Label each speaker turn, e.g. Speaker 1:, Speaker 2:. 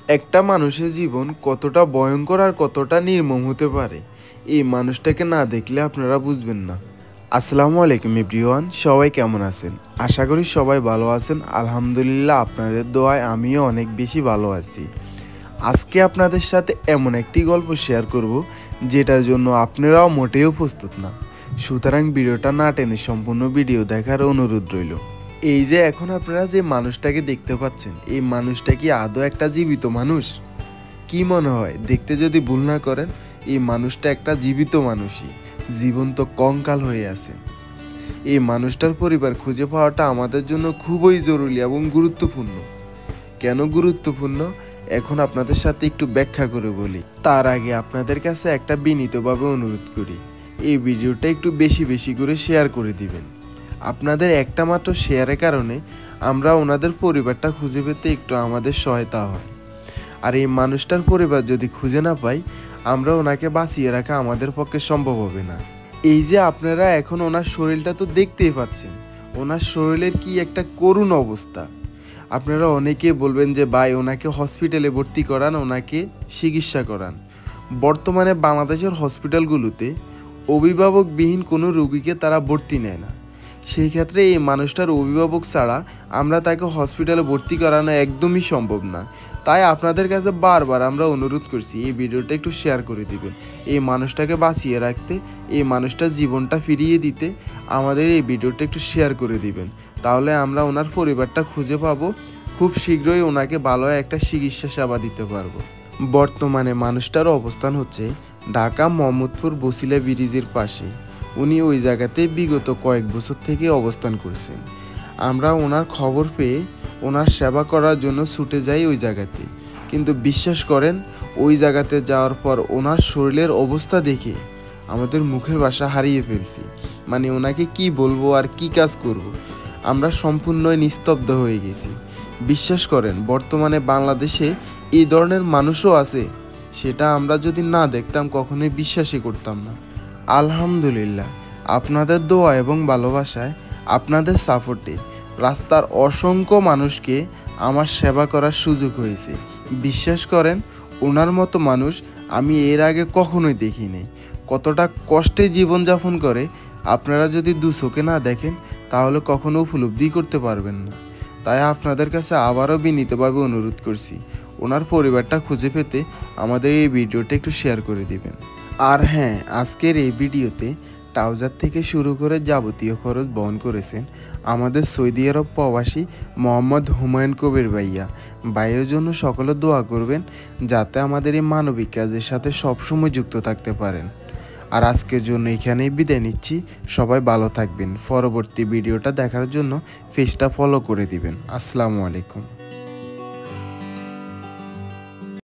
Speaker 1: একটা মানুষের জীবন কতটা ভয়ঙ্কর আর কতটা নির্মম হতে পারে এই মানুষটাকে না দেখলে আপনারা বুঝবেন না। আসসালামু আলাইকুম এভরিওয়ান, সবাই কেমন আছেন? আশা করি সবাই ভালো আছেন। আলহামদুলিল্লাহ, আপনাদের দোয়ায় আমিও অনেক বেশি ভালো আছি। আজকে আপনাদের সাথে এমন একটি গল্প শেয়ার করব যেটার জন্য আপনারাও মোটেও প্রস্তুত না। সুতরাং ভিডিওটা না টেনে সম্পূর্ণ ভিডিও দেখার অনুরোধ রইল। এই যে এখন আপনারা যে মানুষটাকে দেখতে পাচ্ছেন, এই মানুষটা কি আদৌ একটা জীবিত মানুষ? কি মনে হয়? দেখতে যদি ভুল না করেন, এই মানুষটা একটা জীবিত মানুষই, জীবন্ত কঙ্কাল হয়ে আছে। এই মানুষটার পরিবার খুঁজে পাওয়াটা আমাদের জন্য খুবই জরুরি এবং গুরুত্বপূর্ণ। কেন গুরুত্বপূর্ণ এখন আপনাদের সাথে একটু ব্যাখ্যা করে বলি। তার আগে আপনাদের কাছে একটা বিনীতভাবে অনুরোধ করি, এই ভিডিওটা একটু বেশি বেশি করে শেয়ার করে দিবেন। আপনাদের একটা মাত্র শেয়ারের কারণে আমরা ওনাদের পরিবারটা খুঁজে পেতে একটু আমাদের সহায়তা হয়। আর এই মানুষটার পরিবার যদি খুঁজে না পাই, আমরা ওনাকে বাঁচিয়ে রাখা আমাদের পক্ষে সম্ভব হবে না। এই যে আপনারা এখন ওনার শরীরটা তো দেখতেই পাচ্ছেন, ওনার শরীরের কি একটা করুণ অবস্থা। আপনারা অনেকে বলবেন যে ভাই ওনাকে হসপিটালে ভর্তি করান, ওনাকে চিকিৎসা করান। বর্তমানে বাংলাদেশের হসপিটালগুলোতে অভিভাবকবিহীন কোনো রোগীকে তারা ভর্তি নেয় না। সেই ক্ষেত্রে এই মানুষটার অভিভাবক ছাড়া আমরা তাকে হসপিটালে ভর্তি করানো একদমই সম্ভব না। তাই আপনাদের কাছে বারবার আমরা অনুরোধ করছি, এই ভিডিওটা একটু শেয়ার করে দিবেন। এই মানুষটাকে বাঁচিয়ে রাখতে, এই মানুষটার জীবনটা ফিরিয়ে দিতে আমাদের এই ভিডিওটা একটু শেয়ার করে দিবেন। তাহলে আমরা ওনার পরিবারটা খুঁজে পাবো, খুব শীঘ্রই ওনাকে ভালো একটা চিকিৎসা সেবা দিতে পারবো। বর্তমানে মানুষটার অবস্থান হচ্ছে ঢাকা মোহাম্মদপুর বসিলা ব্রিজের পাশে। উনি ওই জায়গাতে বিগত কয়েক বছর থেকে অবস্থান করছেন। আমরা ওনার খবর পেয়ে ওনার সেবা করার জন্য ছুটে যাই ওই জায়গাতে। কিন্তু বিশ্বাস করেন, ওই জায়গাতে যাওয়ার পর ওনার শরীরের অবস্থা দেখে আমাদের মুখের ভাষা হারিয়ে ফেলছি। মানে ওনাকে কি বলবো আর কি কাজ করব, আমরা সম্পূর্ণই নিস্তব্ধ হয়ে গেছি। বিশ্বাস করেন, বর্তমানে বাংলাদেশে এই ধরনের মানুষও আছে, সেটা আমরা যদি না দেখতাম কখনোই বিশ্বাসই করতাম না। আলহামদুলিল্লাহ, আপনাদের দোয়া এবং ভালোবাসায়, আপনাদের সাপোর্টে রাস্তার অসংখ্য মানুষকে আমার সেবা করার সুযোগ হয়েছে। বিশ্বাস করেন, ওনার মতো মানুষ আমি এর আগে কখনোই দেখিনি। কতটা কষ্টে জীবনযাপন করে আপনারা যদি দু চোখে না দেখেন তাহলে কখনো উপলব্ধি করতে পারবেন না। তাই আপনাদের কাছে আবারও বিনীতভাবে অনুরোধ করছি, ওনার পরিবারটা খুঁজে পেতে আমাদের এই ভিডিওটা একটু শেয়ার করে দিবেন। আর হ্যাঁ, আজকের এই ভিডিওতে ট্রাউজার থেকে শুরু করে যাবতীয় খরচ বহন করেছেন আমাদের সৌদি আরব প্রবাসী মোহাম্মদ হুমায়ুন কবির ভাইয়ের জন্য সকলে দোয়া করবেন, যাতে আমাদের এই মানবিক কাজের সাথে সবসময় যুক্ত থাকতে পারেন। আর আজকের জন্য এখানেই বিদায় নিচ্ছি। সবাই ভালো থাকবেন। পরবর্তী ভিডিওটা দেখার জন্য পেজটা ফলো করে দিবেন। আসসালামু আলাইকুম।